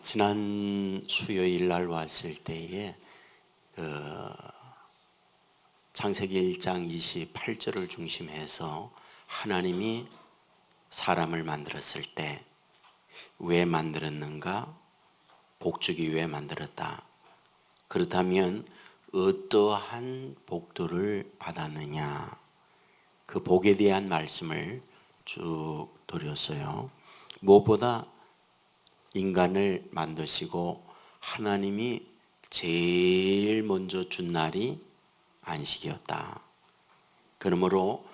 지난 수요일 날 왔을 때에 창세기 1장 28절을 중심해서 하나님이 사람을 만들었을 때 왜 만들었는가? 복주기 위해 만들었다. 그렇다면 어떠한 복들을 받았느냐? 그 복에 대한 말씀을 쭉 드렸어요. 무엇보다 인간을 만드시고 하나님이 제일 먼저 준 날이 안식이었다. 그러므로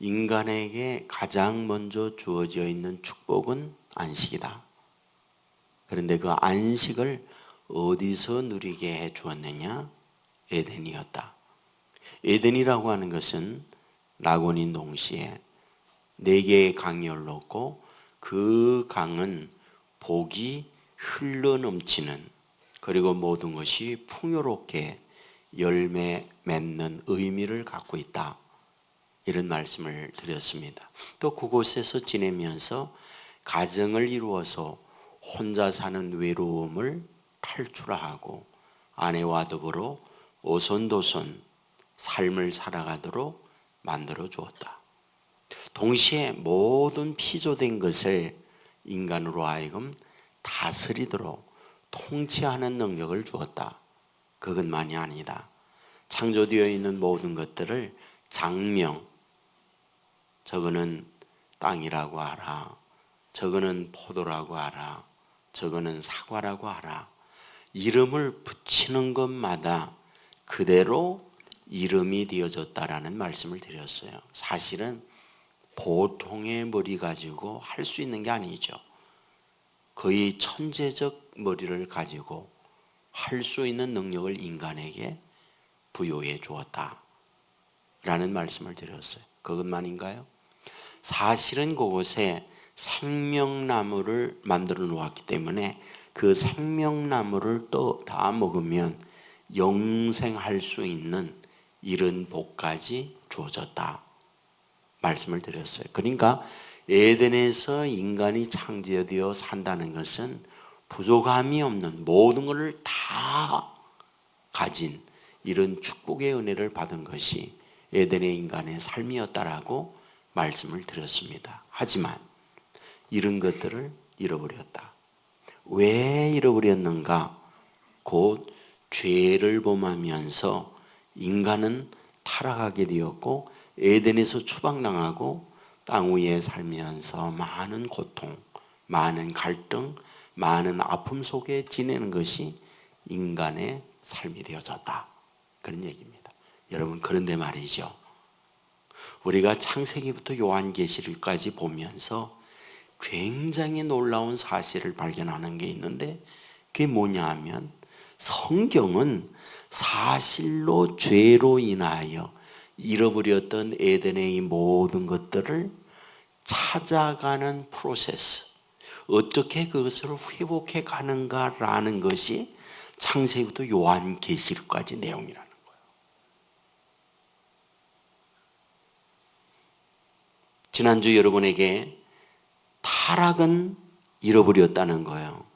인간에게 가장 먼저 주어져 있는 축복은 안식이다. 그런데 그 안식을 어디서 누리게 해 주었느냐? 에덴이었다. 에덴이라고 하는 것은 라곤인 동시에 4개의 강이 흘렀고 그 강은 복이 흘러넘치는, 그리고 모든 것이 풍요롭게 열매 맺는 의미를 갖고 있다. 이런 말씀을 드렸습니다. 또 그곳에서 지내면서 가정을 이루어서 혼자 사는 외로움을 탈출하고 아내와 더불어 오손도손 삶을 살아가도록 만들어 주었다. 동시에 모든 피조된 것을 인간으로 하여금 다스리도록 통치하는 능력을 주었다. 그것만이 아니다. 창조되어 있는 모든 것들을 장명, 저거는 땅이라고 하라, 저거는 포도라고 하라, 저거는 사과라고 하라, 이름을 붙이는 것마다 그대로 이름이 되어졌다라는 말씀을 드렸어요. 사실은 보통의 머리 가지고 할 수 있는 게 아니죠. 거의 천재적 머리를 가지고 할 수 있는 능력을 인간에게 부여해 주었다 라는 말씀을 드렸어요. 그것만인가요? 사실은 그곳에 생명나무를 만들어 놓았기 때문에 그 생명나무를 또 다 먹으면 영생할 수 있는 이런 복까지 주어졌다 말씀을 드렸어요. 그러니까 에덴에서 인간이 창조되어 산다는 것은 부족함이 없는 모든 것을 다 가진 이런 축복의 은혜를 받은 것이 에덴의 인간의 삶이었다라고 말씀을 드렸습니다. 하지만 이런 것들을 잃어버렸다. 왜 잃어버렸는가? 곧 죄를 범하면서 인간은 타락하게 되었고 에덴에서 추방당하고 땅 위에 살면서 많은 고통, 많은 갈등, 많은 아픔 속에 지내는 것이 인간의 삶이 되어졌다. 그런 얘기입니다. 여러분, 그런데 말이죠. 우리가 창세기부터 요한계시록까지 보면서 굉장히 놀라운 사실을 발견하는 게 있는데, 그게 뭐냐 하면 성경은 사실로 죄로 인하여 잃어버렸던 에덴의 모든 것들을 찾아가는 프로세스, 어떻게 그것을 회복해 가는가라는 것이 창세기부터 요한계시록까지 내용이라는 거예요. 지난주 여러분에게 타락은 잃어버렸다는 거예요.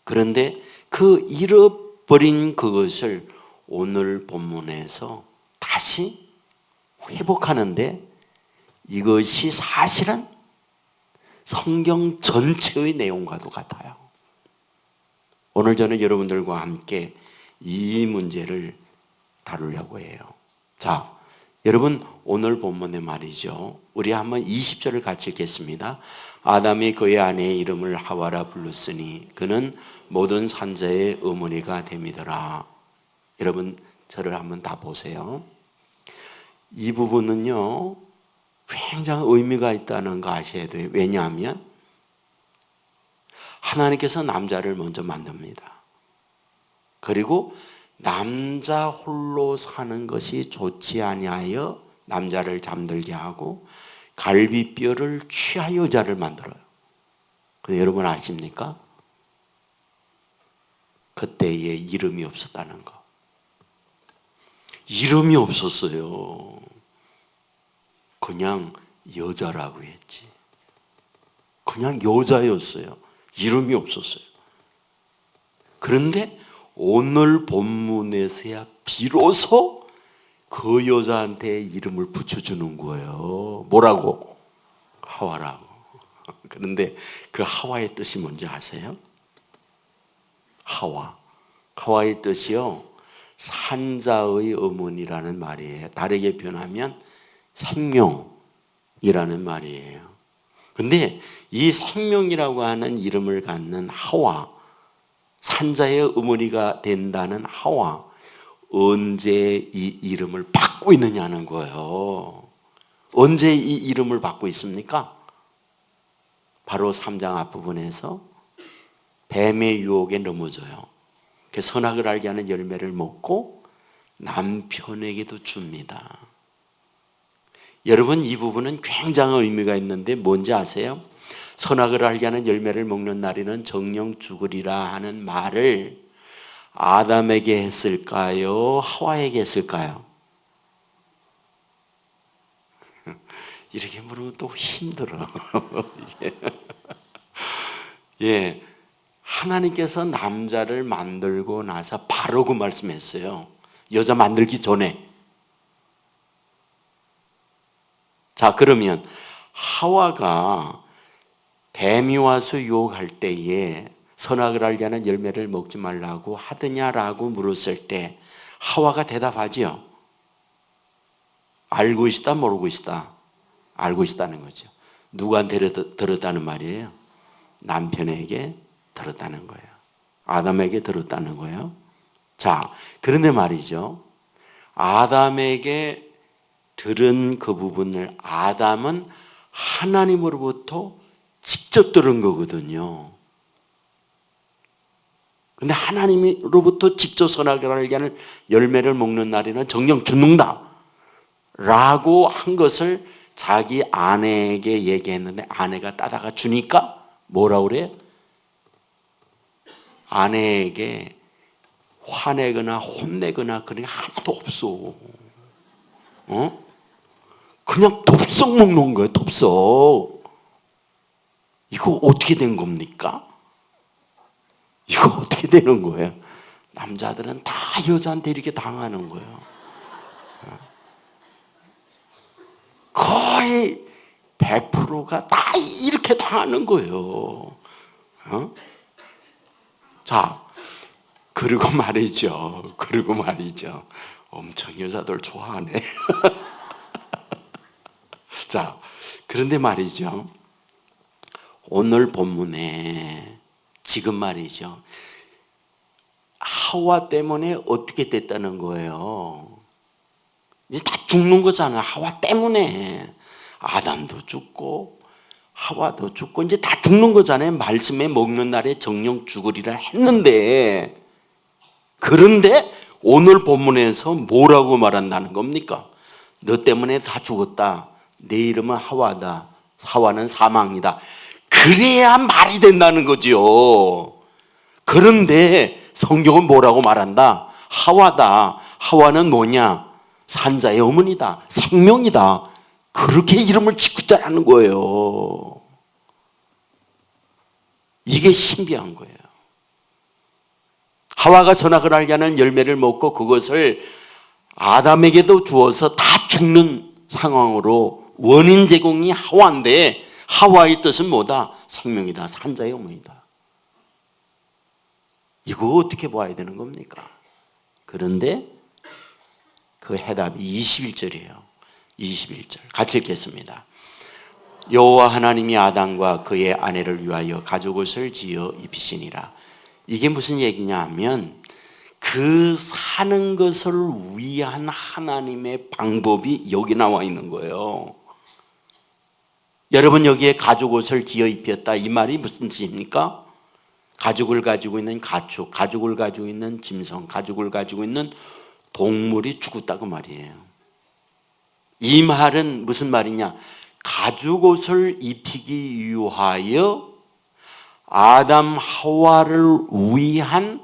그런데 그 잃어버린 그것을 오늘 본문에서 다시 회복하는데, 이것이 사실은 성경 전체의 내용과도 같아요. 오늘 저는 여러분들과 함께 이 문제를 다루려고 해요. 자, 여러분, 오늘 본문에 말이죠. 우리 한번 20절을 같이 읽겠습니다. 아담이 그의 아내의 이름을 하와라 불렀으니 그는 모든 산자의 어머니가 됨이더라. 여러분, 저를 한번 다 보세요. 이 부분은요, 굉장히 의미가 있다는 거 아셔야 돼요. 왜냐하면 하나님께서 남자를 먼저 만듭니다. 그리고 남자 홀로 사는 것이 좋지 아니하여 남자를 잠들게 하고 갈비뼈를 취하여 여자를 만들어요. 근데 여러분 아십니까? 그때에 이름이 없었다는 거. 이름이 없었어요. 그냥 여자라고 했지. 그냥 여자였어요. 이름이 없었어요. 그런데 오늘 본문에서야 비로소 그 여자한테 이름을 붙여주는 거예요. 뭐라고? 하와라고. 그런데 그 하와의 뜻이 뭔지 아세요? 하와. 하와의 뜻이요, 산자의 어머니라는 말이에요. 다르게 표현하면 생명이라는 말이에요. 근데 이 생명이라고 하는 이름을 갖는 하와, 산자의 어머니가 된다는 하와, 언제 이 이름을 받고 있느냐는 거예요. 언제 이 이름을 받고 있습니까? 바로 3장 앞부분에서 뱀의 유혹에 넘어져요. 그 선악을 알게 하는 열매를 먹고 남편에게도 줍니다. 여러분, 이 부분은 굉장한 의미가 있는데 뭔지 아세요? 선악을 알게 하는 열매를 먹는 날에는 정령 죽으리라 하는 말을 아담에게 했을까요? 하와에게 했을까요? 이렇게 물으면 또 힘들어. 예. 하나님께서 남자를 만들고 나서 바로 그 말씀했어요. 여자 만들기 전에. 자, 그러면 하와가 뱀이 와서 유혹할 때에 선악을 알게 하는 열매를 먹지 말라고 하더냐라고 물었을 때 하와가 대답하지요. 알고 있다, 모르고 있다? 알고 있다는 거죠. 누구한테 들었다는 말이에요? 남편에게 들었다는 거예요. 아담에게 들었다는 거예요. 자, 그런데 말이죠. 아담에게 들은 그 부분을 아담은 하나님으로부터 직접 들은 거거든요. 근데 하나님으로부터 직접 선악을 알게 하는 열매를 먹는 날에는 정령 죽는다 라고 한 것을 자기 아내에게 얘기했는데 아내가 따다가 주니까 뭐라고 그래요? 아내에게 화내거나 혼내거나 그런 게 하나도 없어. 그냥 덥석 먹는 거예요. 덥석. 이거 어떻게 된 겁니까? 이거 어떻게 되는 거예요? 남자들은 다 여자한테 이렇게 당하는 거예요. 거의 100%가 다 이렇게 당하는 거예요. 자, 그리고 말이죠. 엄청 여자들 좋아하네. 자, 그런데 말이죠. 오늘 본문에 지금 말이죠. 하와 때문에 어떻게 됐다는 거예요. 이제 다 죽는 거잖아. 하와 때문에. 아담도 죽고 하와도 죽고 이제 다 죽는 거잖아요. 말씀에 먹는 날에 정령 죽으리라 했는데, 그런데 오늘 본문에서 뭐라고 말한다는 겁니까? 너 때문에 다 죽었다. 내 이름은 하와다. 하와는 사망이다. 그래야 말이 된다는 거지요. 그런데 성경은 뭐라고 말한다? 하와다. 하와는 뭐냐? 산자의 어머니다. 생명이다. 그렇게 이름을 짓고 있다는 거예요. 이게 신비한 거예요. 하와가 선악을 알게 하는 열매를 먹고 그것을 아담에게도 주어서 다 죽는 상황으로 원인 제공이 하와인데, 하와의 뜻은 뭐다? 생명이다. 산자의 어머니다. 이거 어떻게 봐야 되는 겁니까? 그런데 그 해답이 21절이에요. 21절 같이 읽겠습니다. 여호와 하나님이 아담과 그의 아내를 위하여 가죽옷을 지어 입히시니라. 이게 무슨 얘기냐 하면 그 사는 것을 위한 하나님의 방법이 여기 나와 있는 거예요. 여러분, 여기에 가죽옷을 지어 입혔다, 이 말이 무슨 뜻입니까? 가죽을 가지고 있는 가축, 가죽을 가지고 있는 짐승, 가죽을 가지고 있는 동물이 죽었다고 말이에요. 이 말은 무슨 말이냐? 가죽옷을 입히기 위하여 아담 하와를 위한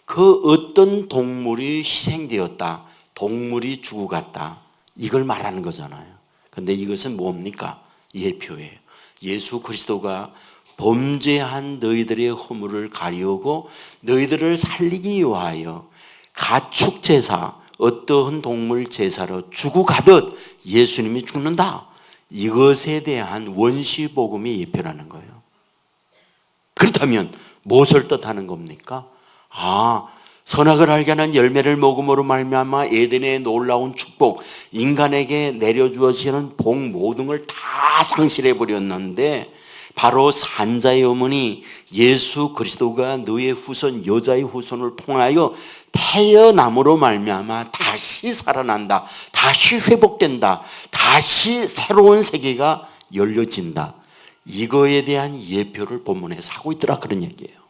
그 어떤 동물이 희생되었다, 동물이 죽어갔다, 이걸 말하는 거잖아요. 근데 이것은 뭡니까? 예표예요. 예수 그리스도가 범죄한 너희들의 허물을 가리우고 너희들을 살리기 위하여 가축 제사, 어떠한 동물 제사로 주고 가듯 예수님이 죽는다. 이것에 대한 원시 복음이 예표라는 거예요. 그렇다면 무엇을 뜻하는 겁니까? 선악을 알게 하는 열매를 먹음으로 말미암아 에덴의 놀라운 축복, 인간에게 내려주어지는 복 모든 걸 다 상실해 버렸는데 바로 산자의 어머니 예수 그리스도가 너의 후손 여자의 후손을 통하여 태어남으로 말미암아 다시 살아난다. 다시 회복된다. 다시 새로운 세계가 열려진다. 이거에 대한 예표를 본문에서 하고 있더라 그런 얘기예요.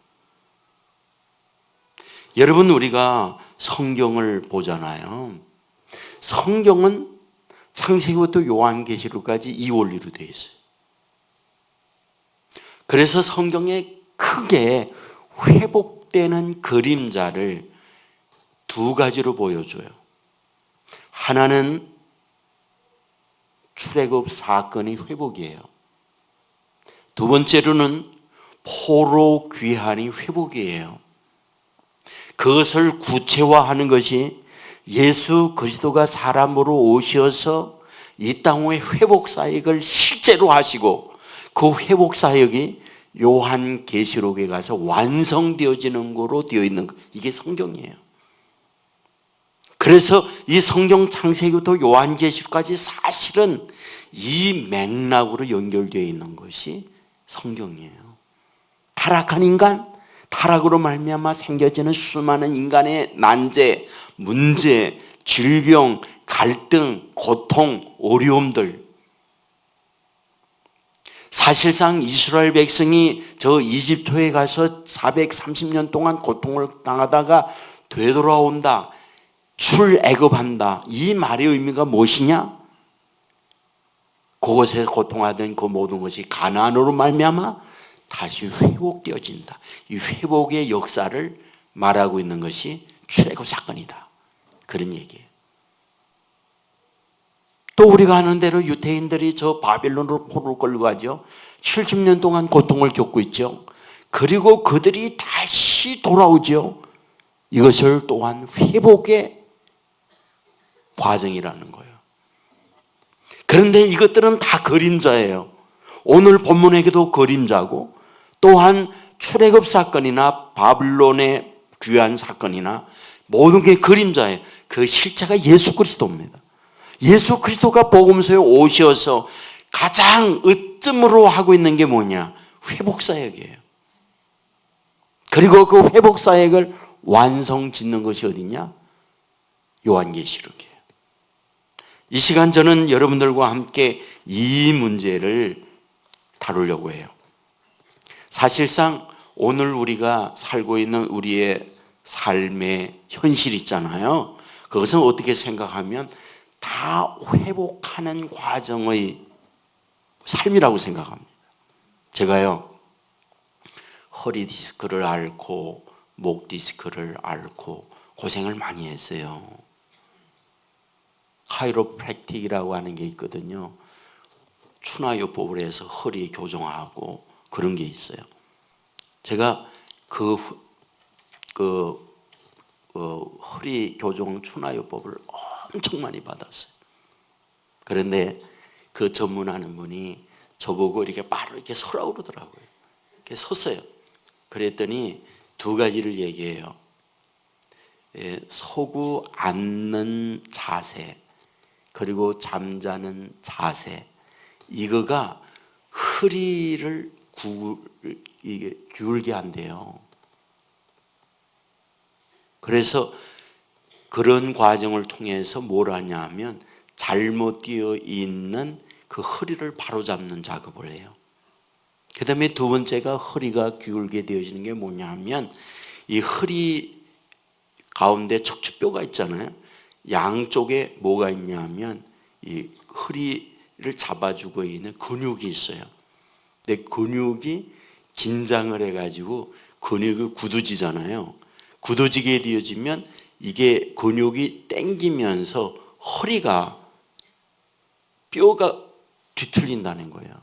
여러분 우리가 성경을 보잖아요. 성경은 창세기부터 요한계시록까지 이 원리로 되어 있어요. 그래서 성경에 크게 회복되는 그림자를 두 가지로 보여줘요. 하나는 출애굽 사건의 회복이에요. 두 번째로는 포로 귀환의 회복이에요. 그것을 구체화하는 것이 예수 그리스도가 사람으로 오셔서 이 땅의 회복 사역을 실제로 하시고 그 회복 사역이 요한계시록에 가서 완성되어지는 거로 되어 있는 것. 이게 성경이에요. 그래서 이 성경 창세기부터 요한계시록까지 사실은 이 맥락으로 연결되어 있는 것이 성경이에요. 타락한 인간, 타락으로 말미암아 생겨지는 수많은 인간의 난제, 문제, 질병, 갈등, 고통, 어려움들. 사실상 이스라엘 백성이 저 이집트에 가서 430년 동안 고통을 당하다가 되돌아온다. 출애굽한다. 이 말의 의미가 무엇이냐? 그곳에서 고통하던 그 모든 것이 가나안으로 말미암아 다시 회복되어진다. 이 회복의 역사를 말하고 있는 것이 출애굽 사건이다. 그런 얘기예요. 또 우리가 아는 대로 유대인들이 저 바빌론으로 포로를 끌고 가죠. 70년 동안 고통을 겪고 있죠. 그리고 그들이 다시 돌아오죠. 이것을 또한 회복의 과정이라는 거예요. 그런데 이것들은 다 그림자예요. 오늘 본문에게도 그림자고 또한 출애굽 사건이나 바빌론의 귀환 사건이나 모든 게 그림자예요. 그 실체가 예수 그리스도입니다. 예수 그리스도가 복음서에 오셔서 가장 으뜸으로 하고 있는 게 뭐냐? 회복 사역이에요. 그리고 그 회복 사역을 완성 짓는 것이 어디냐? 요한계시록이에요. 이 시간 저는 여러분들과 함께 이 문제를 다루려고 해요. 사실상 오늘 우리가 살고 있는 우리의 삶의 현실 있잖아요. 그것은 어떻게 생각하면 다 회복하는 과정의 삶이라고 생각합니다. 제가요, 허리 디스크를 앓고 목 디스크를 앓고 고생을 많이 했어요. 카이로프랙틱이라고 하는 게 있거든요. 추나요법을 해서 허리 교정하고 그런 게 있어요. 제가 허리 교정 추나요법을 엄청 많이 받았어요. 그런데 그 전문하는 분이 저보고 이렇게 바로 이렇게 서라고 그러더라고요. 이렇게 섰어요. 그랬더니 두 가지를 얘기해요. 서고 앉는 자세, 그리고 잠자는 자세. 이거가 허리를 기울게 한대요. 그래서 그런 과정을 통해서 뭘 하냐면 잘못되어 있는 그 허리를 바로잡는 작업을 해요. 그 다음에 두 번째가 허리가 기울게 되어지는 게 뭐냐면 이 허리 가운데 척추뼈가 있잖아요. 양쪽에 뭐가 있냐면 이 허리를 잡아주고 있는 근육이 있어요. 근데 근육이 긴장을 해가지고 근육이 굳어지잖아요. 굳어지게 되어지면 이게 근육이 당기면서 허리가 뼈가 뒤틀린다는 거예요.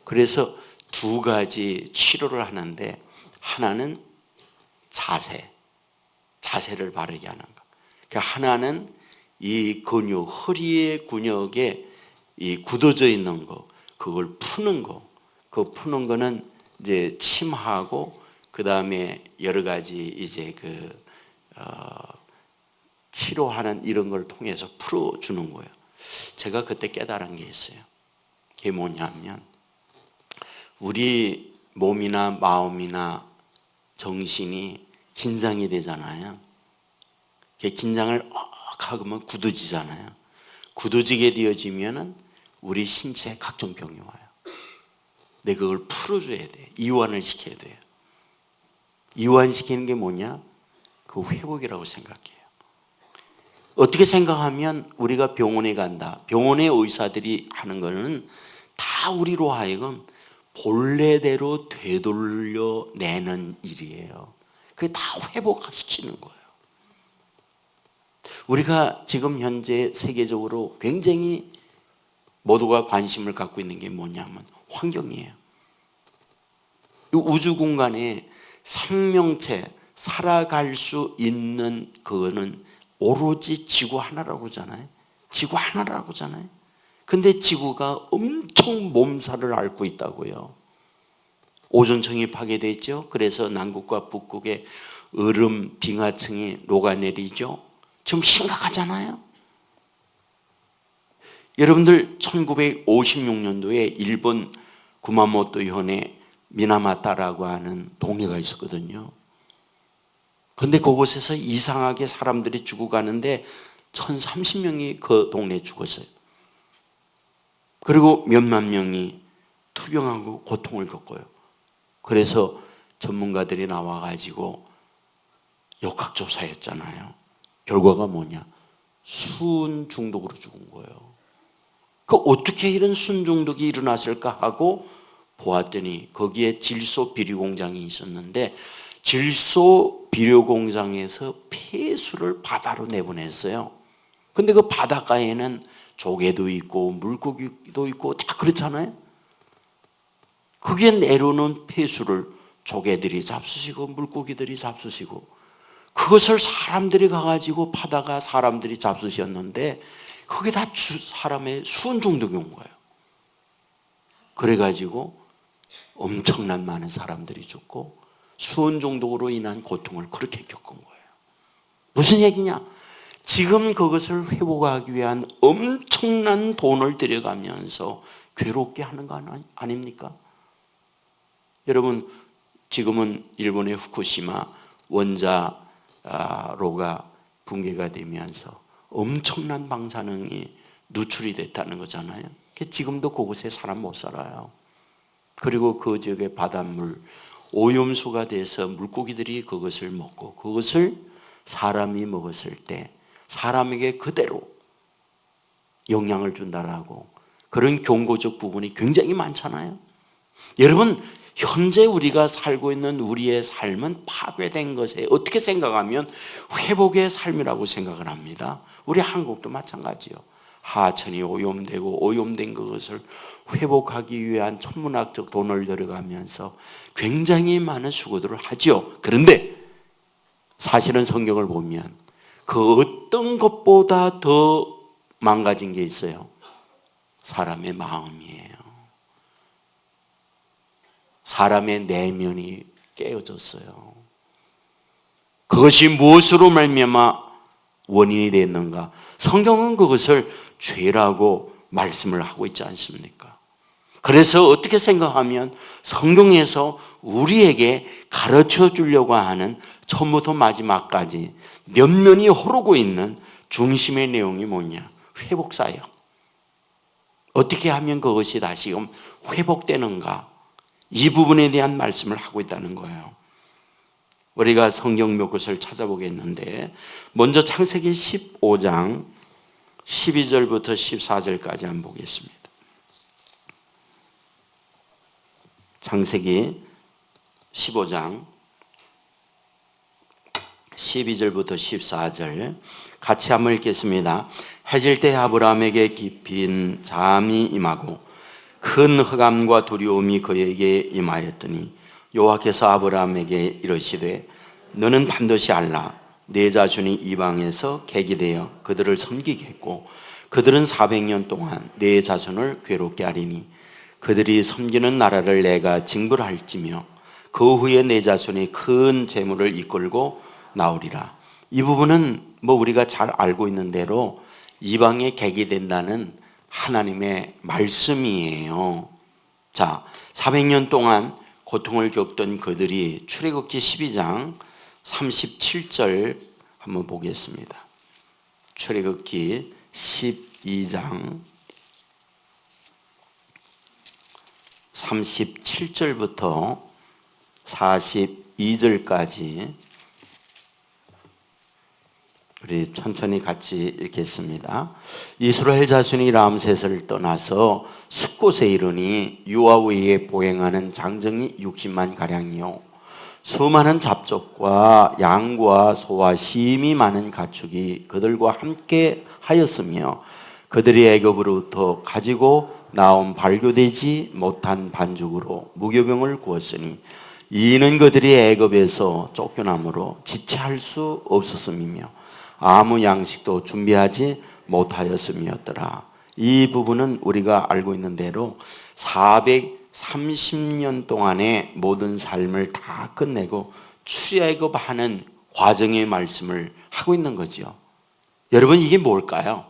그래서 두 가지 치료를 하는데, 하나는 자세를 바르게 하는 거. 그러니까 하나는 이 근육, 허리의 근육에 이 굳어져 있는 거, 그걸 푸는 거. 그 푸는 거는 이제 침하고 그 다음에 여러 가지 이제 치료하는 이런 걸 통해서 풀어주는 거예요. 제가 그때 깨달은 게 있어요. 그게 뭐냐면, 우리 몸이나 마음이나 정신이 긴장이 되잖아요. 긴장을 하면 굳어지잖아요. 굳어지게 되어지면은 우리 신체에 각종 병이 와요. 근데 그걸 풀어줘야 돼. 이완을 시켜야 돼요. 이완시키는 게 뭐냐? 그 회복이라고 생각해요. 어떻게 생각하면 우리가 병원에 간다. 병원의 의사들이 하는 거는 다 우리로 하여금 본래대로 되돌려내는 일이에요. 그게 다 회복시키는 거예요. 우리가 지금 현재 세계적으로 굉장히 모두가 관심을 갖고 있는 게 뭐냐면 환경이에요. 이 우주 공간에 생명체, 살아갈 수 있는 그거는 오로지 지구 하나라고 하잖아요. 지구 하나라고 하잖아요. 근데 지구가 엄청 몸살을 앓고 있다고요. 오존층이 파괴됐죠. 그래서 남극과 북극의 얼음 빙하층이 녹아내리죠. 지금 심각하잖아요. 여러분들 1956년도에 일본 구마모토 현에 미나마타라고 하는 동네가 있었거든요. 그런데 그곳에서 이상하게 사람들이 죽어가는데 1030명이 그 동네에 죽었어요. 그리고 몇만 명이 투병하고 고통을 겪어요. 그래서 전문가들이 나와가지고 역학조사했잖아요. 결과가 뭐냐? 수은 중독으로 죽은 거예요. 그 어떻게 이런 수은 중독이 일어났을까 하고 보았더니 거기에 질소 비료 공장이 있었는데 질소 비료 공장에서 폐수를 바다로 내보냈어요. 근데 그 바닷가에는 조개도 있고 물고기도 있고 다 그렇잖아요. 그게 내려오는 폐수를 조개들이 잡수시고 물고기들이 잡수시고, 그것을 사람들이 가가지고 파다가 사람들이 잡수셨는데 그게 다 사람의 수은 중독이 온 거예요. 그래가지고 엄청난 많은 사람들이 죽고 수은 중독으로 인한 고통을 그렇게 겪은 거예요. 무슨 얘기냐? 지금 그것을 회복하기 위한 엄청난 돈을 들여가면서 괴롭게 하는 거 아닙니까? 여러분, 지금은 일본의 후쿠시마 원자로가 붕괴가 되면서 엄청난 방사능이 누출이 됐다는 거잖아요. 지금도 그곳에 사람 못 살아요. 그리고 그 지역의 바닷물 오염수가 돼서 물고기들이 그것을 먹고 그것을 사람이 먹었을 때 사람에게 그대로 영향을 준다라고, 그런 경고적 부분이 굉장히 많잖아요. 여러분, 현재 우리가 살고 있는 우리의 삶은 파괴된 것에 어떻게 생각하면 회복의 삶이라고 생각을 합니다. 우리 한국도 마찬가지요. 하천이 오염되고 오염된 그것을 회복하기 위한 천문학적 돈을 들어가면서 굉장히 많은 수고들을 하지요. 그런데 사실은 성경을 보면 그 어떤 것보다 더 망가진 게 있어요. 사람의 마음이에요. 사람의 내면이 깨어졌어요. 그것이 무엇으로 말미암아 원인이 됐는가? 성경은 그것을 죄라고 말씀을 하고 있지 않습니까? 그래서 어떻게 생각하면 성경에서 우리에게 가르쳐 주려고 하는 처음부터 마지막까지 면면이 흐르고 있는 중심의 내용이 뭐냐? 회복사역. 어떻게 하면 그것이 다시금 회복되는가? 이 부분에 대한 말씀을 하고 있다는 거예요. 우리가 성경 몇 곳을 찾아보겠는데, 먼저 창세기 15장 12절부터 14절까지 한번 보겠습니다. 창세기 15장 12절부터 14절 같이 한번 읽겠습니다. 해질 때 아브라함에게 깊은 잠이 임하고 큰 흑암과 두려움이 그에게 임하였더니 여호와께서 아브라함에게 이르시되 너는 반드시 알라 내 자손이 이방에서 객이 되어 그들을 섬기겠고 그들은 400년 동안 내 자손을 괴롭게 하리니 그들이 섬기는 나라를 내가 징벌할지며 그 후에 내 자손이 큰 재물을 이끌고 나오리라. 이 부분은 뭐 우리가 잘 알고 있는 대로 이방의 객이 된다는 하나님의 말씀이에요. 자, 400년 동안 고통을 겪던 그들이 출애굽기 12장 37절 한번 보겠습니다. 출애굽기 12장 37절부터 42절까지 우리 천천히 같이 읽겠습니다. 이스라엘 자손이 람셋을 떠나서 숫곳에 이르니 유아우에 보행하는 장정이 60만 가량이요 수많은 잡족과 양과 소와 심히 많은 가축이 그들과 함께 하였으며 그들이 애굽으로부터 가지고 나온 발교되지 못한 반죽으로 무교병을 구웠으니 이는 그들이 애굽에서 쫓겨남으로 지체할 수 없었음이며 아무 양식도 준비하지 못하였음이었더라. 이 부분은 우리가 알고 있는 대로 430년 동안의 모든 삶을 다 끝내고 출애굽하는 과정의 말씀을 하고 있는 거죠. 여러분 이게 뭘까요?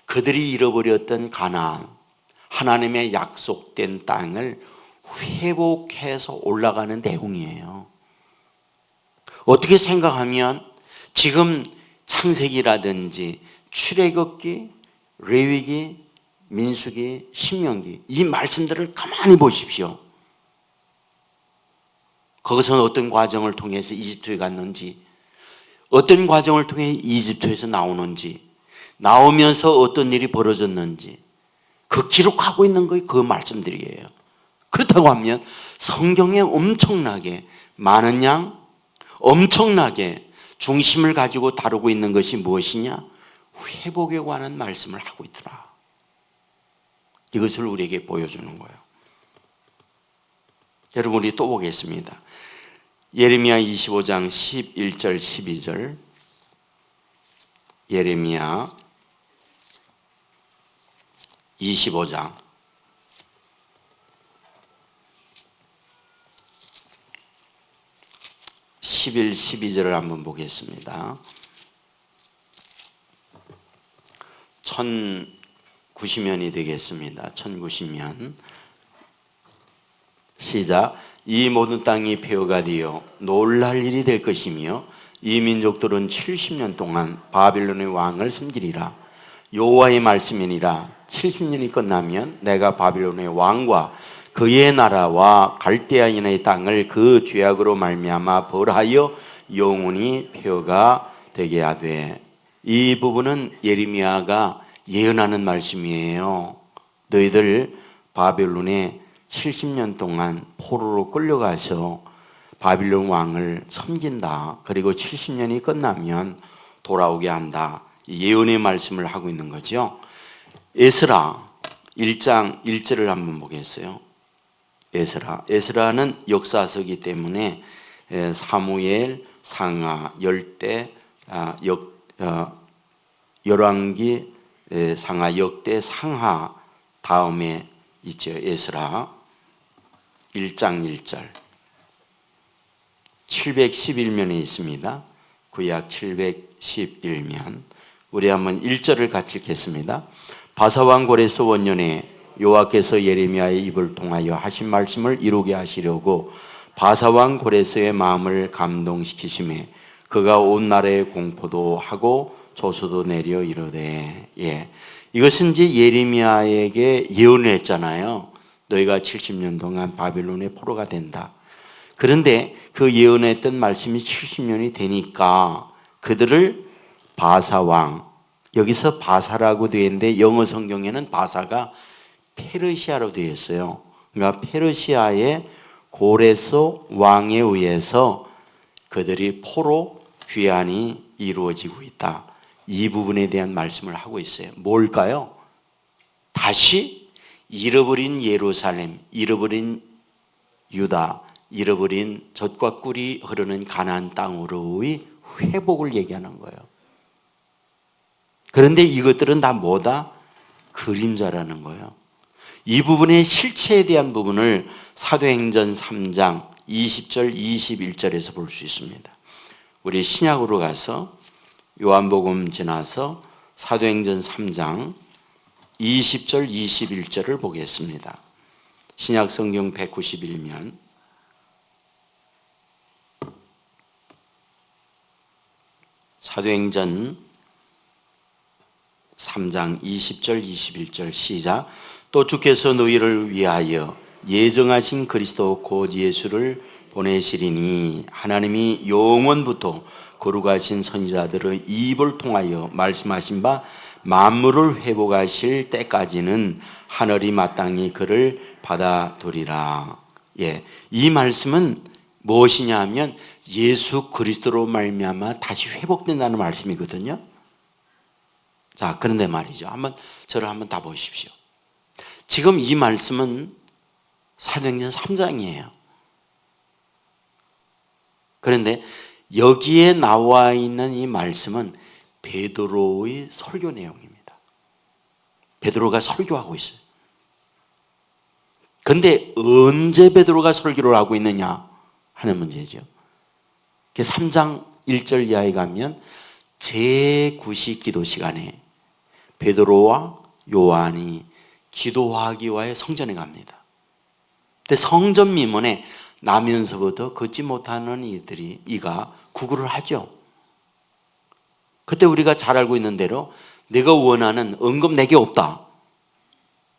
그들이 잃어버렸던 가나안, 하나님의 약속된 땅을 회복해서 올라가는 내용이에요. 어떻게 생각하면 지금 창세기라든지 출애굽기, 레위기, 민수기, 신명기 이 말씀들을 가만히 보십시오. 거기서는 어떤 과정을 통해서 이집트에 갔는지, 어떤 과정을 통해 이집트에서 나오는지, 나오면서 어떤 일이 벌어졌는지 그 기록하고 있는 거이 그 말씀들이에요. 그렇다고 하면 성경에 엄청나게 많은 양, 엄청나게 중심을 가지고 다루고 있는 것이 무엇이냐? 회복에 관한 말씀을 하고 있더라. 이것을 우리에게 보여주는 거예요. 여러분 우리 또 보겠습니다. 예레미야 25장 11절 12절 예레미야 25장 11, 12절을 한번 보겠습니다. 1090년이 되겠습니다. 1090년 시작. 이 모든 땅이 폐허가 되어 놀랄 일이 될 것이며 이 민족들은 70년 동안 바빌론의 왕을 섬기리라. 여호와의 말씀이니라. 70년이 끝나면 내가 바빌론의 왕과 그의 나라와 갈대아인의 땅을 그 죄악으로 말미암아 벌하여 영원히 폐허가 되게 하되. 이 부분은 예레미야가 예언하는 말씀이에요. 너희들 바벨론에 70년 동안 포로로 끌려가서 바빌론 왕을 섬긴다. 그리고 70년이 끝나면 돌아오게 한다. 예언의 말씀을 하고 있는 거죠. 에스라 1장 1절을 한번 보겠어요. 에스라는 역사서이기 때문에 사무엘, 상하, 열대, 열왕기, 상하, 역대, 상하 다음에 있죠. 에스라 1장 1절 711면에 있습니다. 구약 711면. 우리 한번 1절을 같이 읽겠습니다. 바사왕 고레스 원년에 여호와께서 예레미야의 입을 통하여 하신 말씀을 이루게 하시려고 바사왕 고레스의 마음을 감동시키심에 그가 온 나라에 공포도 하고 조서도 내려 이르되. 이것은 이제 예레미야에게 예언을 했잖아요. 너희가 70년 동안 바빌론의 포로가 된다. 그런데 그 예언했던 말씀이 70년이 되니까 그들을 바사왕, 여기서 바사라고 되어 있는데 영어 성경에는 바사가 페르시아로 되어 있어요. 그러니까 페르시아의 고레스 왕에 의해서 그들이 포로 귀환이 이루어지고 있다. 이 부분에 대한 말씀을 하고 있어요. 뭘까요? 다시 잃어버린 예루살렘, 잃어버린 유다, 잃어버린 젖과 꿀이 흐르는 가나안 땅으로의 회복을 얘기하는 거예요. 그런데 이것들은 다 뭐다? 그림자라는 거예요. 이 부분의 실체에 대한 부분을 사도행전 3장 20절 21절에서 볼 수 있습니다. 우리 신약으로 가서 요한복음 지나서 사도행전 3장 20절 21절을 보겠습니다. 신약 성경 191면 사도행전 3장 20절 21절 시작. 또 주께서 너희를 위하여 예정하신 그리스도 곧 예수를 보내시리니 하나님이 영원부터 거룩하신 선지자들의 입을 통하여 말씀하신 바 만물을 회복하실 때까지는 하늘이 마땅히 그를 받아들이라. 이 말씀은 무엇이냐 하면 예수 그리스도로 말미암아 다시 회복된다는 말씀이거든요. 자, 그런데 말이죠. 저를 한번 다 보십시오. 지금 이 말씀은 사도행전 3장이에요. 그런데 여기에 나와 있는 이 말씀은 베드로의 설교 내용입니다. 베드로가 설교하고 있어요. 그런데 언제 베드로가 설교를 하고 있느냐 하는 문제죠. 3장 1절 이하에 가면 제9시 기도 시간에 베드로와 요한이 기도하기 위하여 성전에 갑니다. 근데 성전 미문에 나면서부터 걷지 못하는 이가 구걸을 하죠. 그때 우리가 잘 알고 있는 대로 내가 원하는 언금 내게 없다.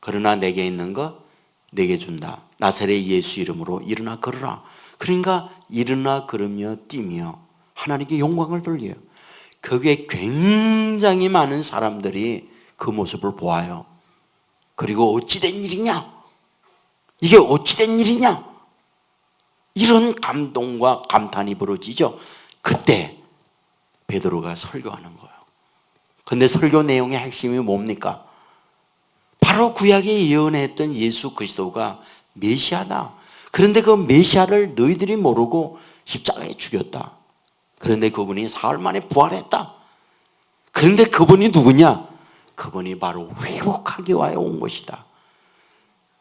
그러나 내게 있는 거 내게 준다. 나사렛 예수 이름으로 일어나 걸으라. 그러니까 일어나 걸으며 뛰며 하나님께 영광을 돌려요. 거기에 굉장히 많은 사람들이 그 모습을 보아요. 그리고 어찌된 일이냐? 이게 어찌된 일이냐? 이런 감동과 감탄이 벌어지죠. 그때 베드로가 설교하는 거예요. 근데 설교 내용의 핵심이 뭡니까? 바로 구약에 예언했던 예수 그리스도가 메시아다. 그런데 그 메시아를 너희들이 모르고 십자가에 죽였다. 그런데 그분이 사흘 만에 부활했다. 그런데 그분이 누구냐? 그분이 바로 회복하기 위하여 온 것이다.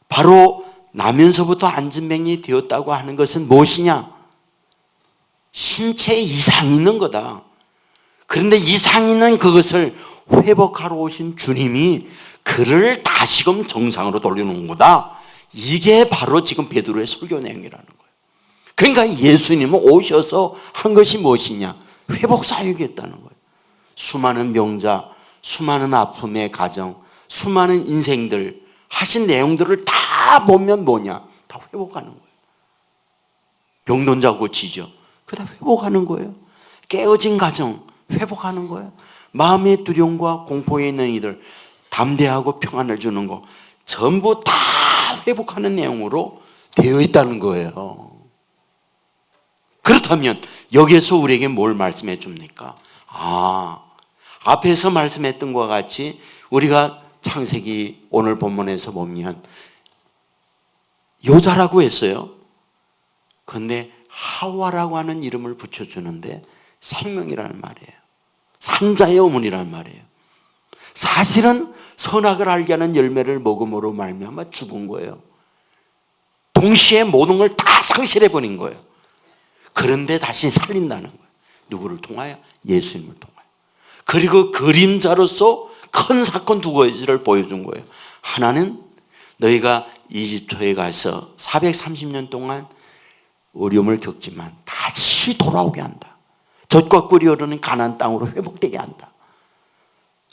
바로 나면서부터 안진뱅이 되었다고 하는 것은 무엇이냐? 신체에 이상이 있는 거다. 그런데 이상이 있는 그것을 회복하러 오신 주님이 그를 다시금 정상으로 돌려놓은 거다. 이게 바로 지금 베드로의 설교 내용이라는 거예요. 그러니까 예수님은 오셔서 한 것이 무엇이냐? 회복 사역이었다는 거예요. 수많은 병자, 수많은 아픔의 가정, 수많은 인생들 하신 내용들을 다 보면 뭐냐? 다 회복하는 거예요. 병든 자 고치죠. 그다 회복하는 거예요. 깨어진 가정 회복하는 거예요. 마음의 두려움과 공포에 있는 이들 담대하고 평안을 주는 거 전부 다 회복하는 내용으로 되어 있다는 거예요. 그렇다면 여기에서 우리에게 뭘 말씀해 줍니까? 앞에서 말씀했던 것과 같이 우리가 창세기 오늘 본문에서 보면 여자라고 했어요. 그런데 하와라고 하는 이름을 붙여주는데 생명이라는 말이에요. 산자의 어머니라는 말이에요. 사실은 선악을 알게 하는 열매를 먹음으로 말미암아 죽은 거예요. 동시에 모든 걸 다 상실해버린 거예요. 그런데 다시 살린다는 거예요. 누구를 통하여? 예수님을 통하여. 그리고 그림자로서 큰 사건 두 가지를 보여준 거예요. 하나는 너희가 이집트에 가서 430년 동안 어려움을 겪지만 다시 돌아오게 한다. 젖과 꿀이 흐르는 가나안 땅으로 회복되게 한다.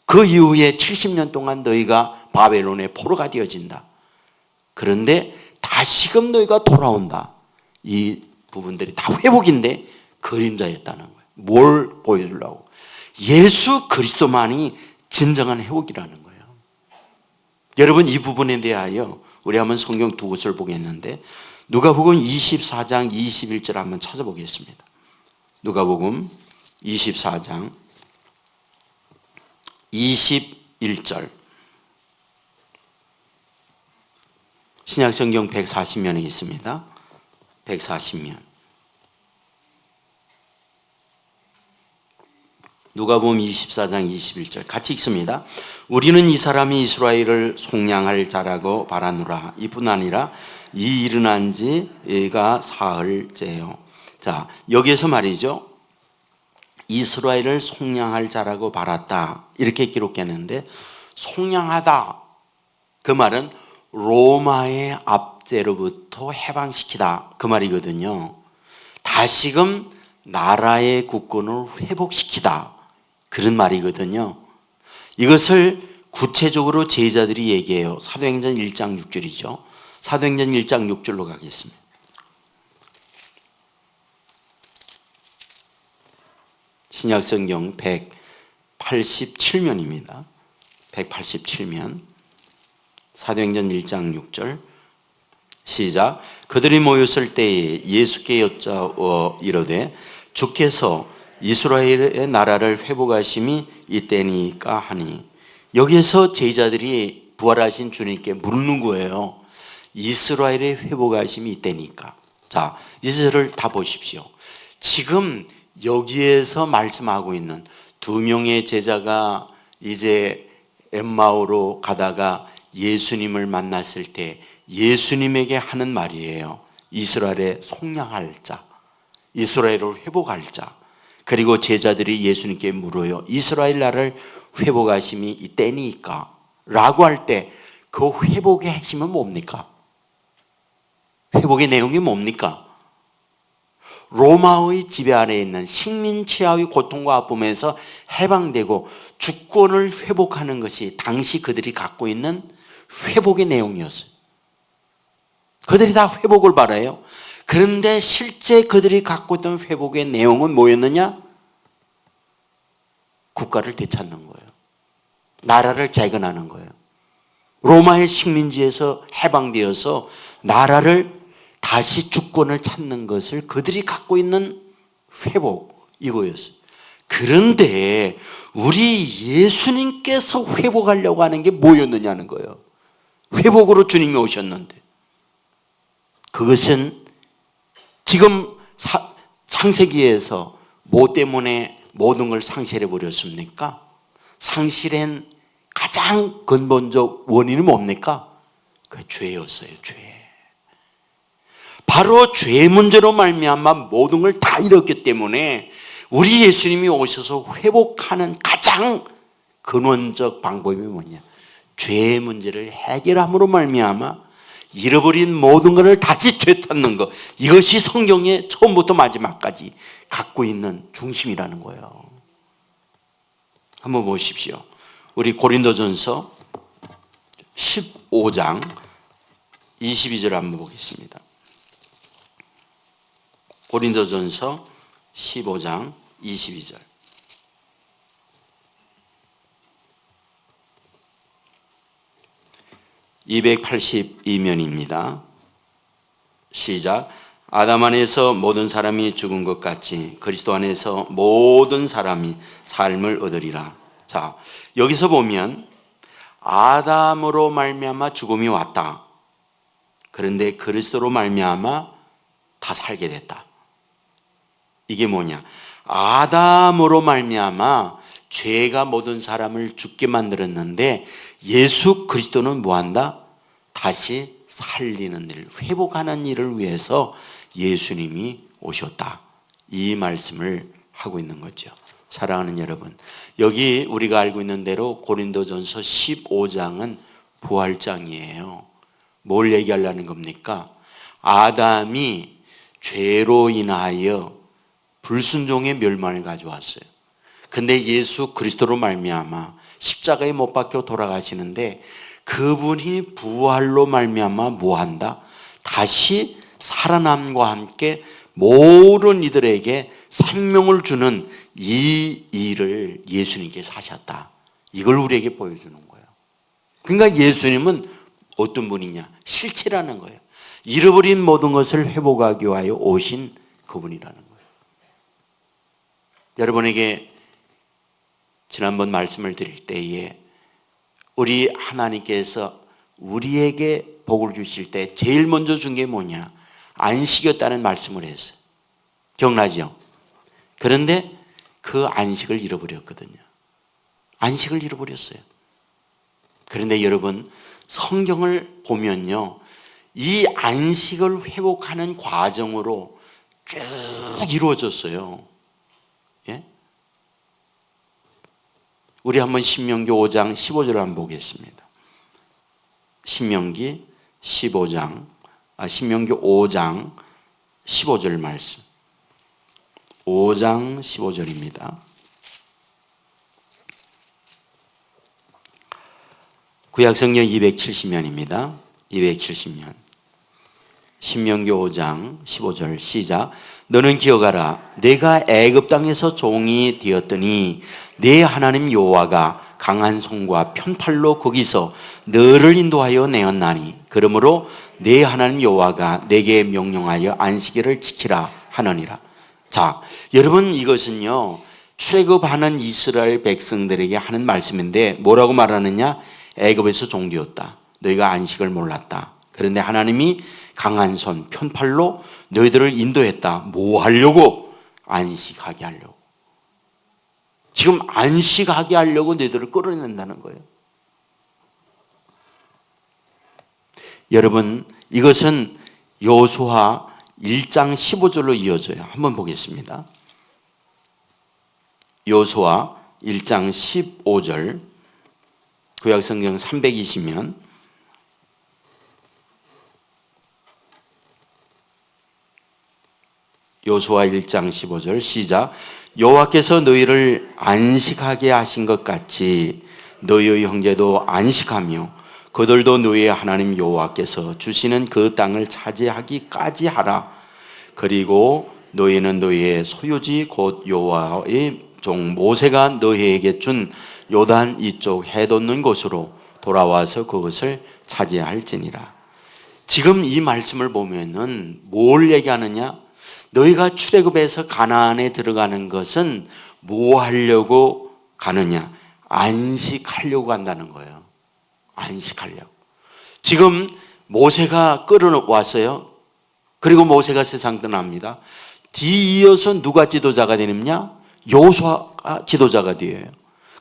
그 이후에 70년 동안 너희가 바벨론의 포로가 되어진다. 그런데 다시금 너희가 돌아온다. 이 부분들이 다 회복인데 그림자였다는 거예요. 뭘 보여주려고? 예수 그리스도만이 진정한 회복이라는 거예요. 여러분 이 부분에 대하여 우리 한번 성경 두 곳을 보겠는데 누가복음 24장 21절 한번 찾아보겠습니다. 누가복음 24장 21절 신약성경 140면에 있습니다. 140면. 누가복음 24장 21절 같이 읽습니다. 우리는 이 사람이 이스라엘을 속량할 자라고 바라노라. 이뿐 아니라 이 일은 한 지 얘가 사흘째요. 자, 여기에서 말이죠. 이스라엘을 속량할 자라고 바랐다. 이렇게 기록했는데 속량하다. 그 말은 로마의 압제로부터 해방시키다. 그 말이거든요. 다시금 나라의 국권을 회복시키다. 그런 말이거든요. 이것을 구체적으로 제자들이 얘기해요. 사도행전 1장 6절이죠. 사도행전 1장 6절로 가겠습니다. 신약성경 187면입니다. 187면. 사도행전 1장 6절. 시작. 그들이 모였을 때에 예수께 여짜어 이르되 주께서 이스라엘의 나라를 회복하심이 이때니까 하니, 여기에서 제자들이 부활하신 주님께 묻는 거예요. 이스라엘의 회복하심이 이때니까. 자, 이 절을 다 보십시오. 지금 여기에서 말씀하고 있는 두 명의 제자가 이제 엠마오로 가다가 예수님을 만났을 때 예수님에게 하는 말이에요. 이스라엘의 속량할 자, 이스라엘을 회복할 자. 그리고 제자들이 예수님께 물어요. 이스라엘 나라를 회복하심이 이때니까 라고 할 때 그 회복의 핵심은 뭡니까? 회복의 내용이 뭡니까? 로마의 지배 아래에 있는 식민지하의 고통과 아픔에서 해방되고 주권을 회복하는 것이 당시 그들이 갖고 있는 회복의 내용이었어요. 그들이 다 회복을 바라요. 그런데 실제 그들이 갖고 있던 회복의 내용은 뭐였느냐? 국가를 되찾는 거예요. 나라를 재건하는 거예요. 로마의 식민지에서 해방되어서 나라를 다시 주권을 찾는 것을 그들이 갖고 있는 회복, 이거였어요. 그런데 우리 예수님께서 회복하려고 하는 게 뭐였느냐는 거예요. 회복으로 주님이 오셨는데 그것은 지금 창세기에서 뭐 때문에 모든 걸 상실해 버렸습니까? 상실한 가장 근본적 원인은 뭡니까? 그 죄였어요. 죄. 바로 죄 문제로 말미암아 모든 걸 다 잃었기 때문에 우리 예수님이 오셔서 회복하는 가장 근원적 방법이 뭐냐? 죄의 문제를 해결함으로 말미암아 잃어버린 모든 것을 다시 되찾는 것, 이것이 성경의 처음부터 마지막까지 갖고 있는 중심이라는 거예요. 한번 보십시오. 우리 고린도전서 15장 22절 한번 보겠습니다. 고린도전서 15장 22절. (282면입니다) 시작. 아담 안에서 모든 사람이 죽은 것 같이 그리스도 안에서 모든 사람이 삶을 얻으리라. 자, 여기서 보면 아담으로 말미암아 죽음이 왔다. 그런데 그리스도로 말미암아 다 살게 됐다. 이게 뭐냐? 아담으로 말미암아 죄가 모든 사람을 죽게 만들었는데 예수 그리스도는 뭐한다? 다시 살리는 일, 회복하는 일을 위해서 예수님이 오셨다. 이 말씀을 하고 있는 거죠. 사랑하는 여러분, 여기 우리가 알고 있는 대로 고린도전서 15장은 부활장이에요. 뭘 얘기하려는 겁니까? 아담이 죄로 인하여 불순종의 멸망을 가져왔어요. 근데 예수 그리스도로 말미암아 십자가에 못 박혀 돌아가시는데 그분이 부활로 말미암아 뭐한다? 다시 살아남과 함께 모든 이들에게 생명을 주는 이 일을 예수님께서 하셨다. 이걸 우리에게 보여주는 거예요. 그러니까 예수님은 어떤 분이냐? 실체라는 거예요. 잃어버린 모든 것을 회복하기 위하여 오신 그분이라는 거예요. 여러분에게 지난번 말씀을 드릴 때에 우리 하나님께서 우리에게 복을 주실 때 제일 먼저 준 게 뭐냐? 안식이었다는 말씀을 했어요. 기억나죠? 그런데 그 안식을 잃어버렸거든요. 안식을 잃어버렸어요. 그런데 여러분, 성경을 보면요, 이 안식을 회복하는 과정으로 쭉 이루어졌어요. 예? 우리 한번 신명기 5장 15절을 한번 보겠습니다. 신명기 5장 15절 말씀. 5장 15절입니다. 구약성경 270면입니다. 270면. 신명기 5장 15절 시작. 너는 기억하라. 내가 애굽 땅에서 종이 되었더니 내 하나님 여호와가 강한 손과 편팔로 거기서 너를 인도하여 내었나니 그러므로 내 하나님 여호와가 내게 명령하여 안식일을 지키라 하느니라. 자, 여러분, 이것은요 출애굽하는 이스라엘 백성들에게 하는 말씀인데 뭐라고 말하느냐? 애굽에서 종되었다. 너희가 안식을 몰랐다. 그런데 하나님이 강한 손, 편팔로 너희들을 인도했다. 뭐 하려고? 안식하게 하려고. 지금 안식하게 하려고 너희들을 끌어낸다는 거예요. 여러분, 이것은 여호수아 1장 15절로 이어져요. 한번 보겠습니다. 여호수아 1장 15절, 구약성경 320면, 여호수아 1장 15절 시작. 여호와께서 너희를 안식하게 하신 것 같이 너희의 형제도 안식하며 그들도 너희의 하나님 여호와께서 주시는 그 땅을 차지하기까지 하라. 그리고 너희는 너희의 소유지 곧 여호와의 종 모세가 너희에게 준 요단 이쪽 해 돋는 곳으로 돌아와서 그것을 차지할지니라. 지금 이 말씀을 보면은 뭘 얘기하느냐? 너희가 출애굽에서 가나안에 들어가는 것은 뭐 하려고 가느냐? 안식하려고 간다는 거예요. 안식하려고. 지금 모세가 끌어왔어요. 그리고 모세가 세상 떠납니다. 뒤이어서 누가 지도자가 되느냐? 여호수아가 지도자가 되어요.